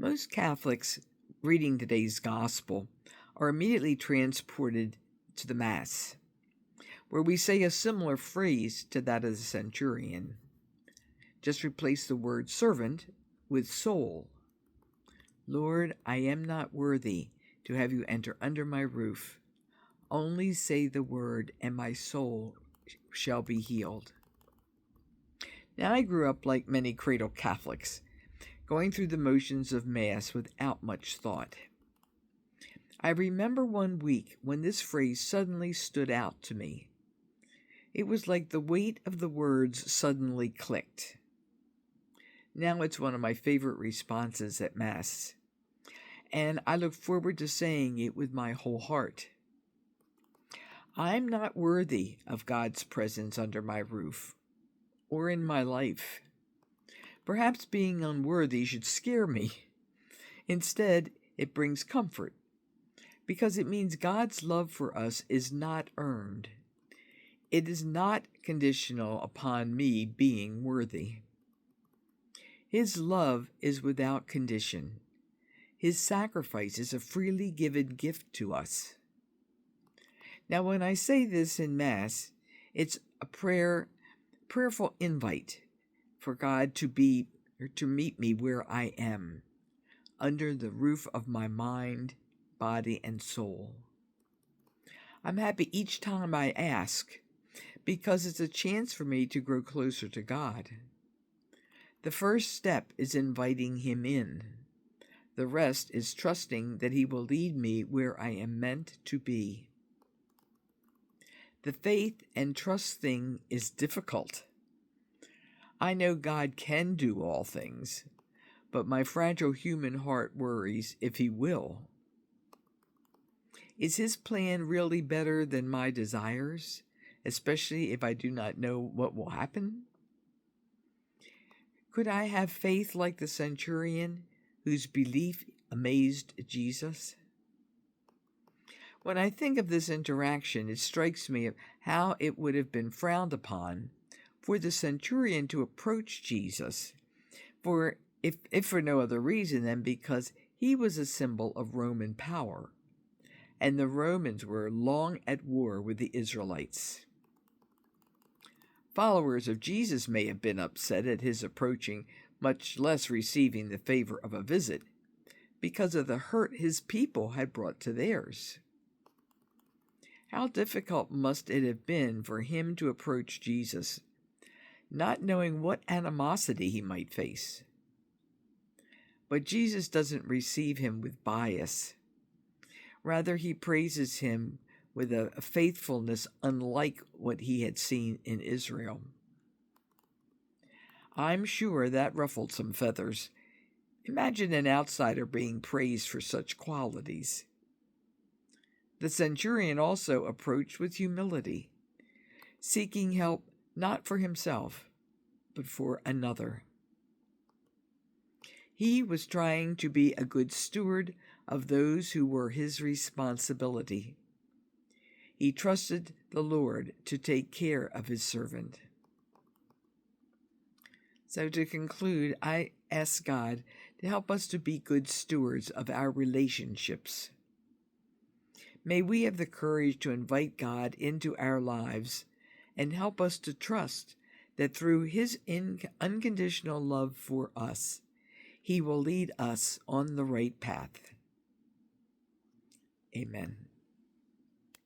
Most Catholics reading today's Gospel are immediately transported to the Mass, where we say a similar phrase to that of the centurion. Just replace the word servant with soul. Lord, I am not worthy to have you enter under my roof. Only say the word, and my soul shall be healed. Now, I grew up like many cradle Catholics, going through the motions of Mass without much thought. I remember one week when this phrase suddenly stood out to me. It was like the weight of the words suddenly clicked. Now it's one of my favorite responses at Mass, and I look forward to saying it with my whole heart. I'm not worthy of God's presence under my roof or in my life. Perhaps being unworthy should scare me. Instead, it brings comfort, because it means God's love for us is not earned. It is not conditional upon me being worthy. His love is without condition. His sacrifice is a freely given gift to us. Now, when I say this in Mass, it's a prayerful invite for God to meet me where I am, under the roof of my mind, body, and soul. I'm happy each time I ask, because it's a chance for me to grow closer to God. The first step is inviting Him in. The rest is trusting that He will lead me where I am meant to be. The faith and trust thing is difficult. I know God can do all things, but my fragile human heart worries if He will. Is His plan really better than my desires, especially if I do not know what will happen? Could I have faith like the centurion, whose belief amazed Jesus? When I think of this interaction, it strikes me of how it would have been frowned upon for the centurion to approach Jesus, if for no other reason than because he was a symbol of Roman power, and the Romans were long at war with the Israelites. Followers of Jesus may have been upset at his approaching, much less receiving the favor of a visit, because of the hurt his people had brought to theirs. How difficult must it have been for him to approach Jesus, not knowing what animosity he might face. But Jesus doesn't receive him with bias. Rather, he praises him with a faithfulness unlike what he had seen in Israel. I'm sure that ruffled some feathers. Imagine an outsider being praised for such qualities. The centurion also approached with humility, seeking help not for himself, but for another. He was trying to be a good steward of those who were his responsibility. He trusted the Lord to take care of his servant. So to conclude, I ask God to help us to be good stewards of our relationships. May we have the courage to invite God into our lives and help us to trust that through His unconditional love for us, He will lead us on the right path. Amen.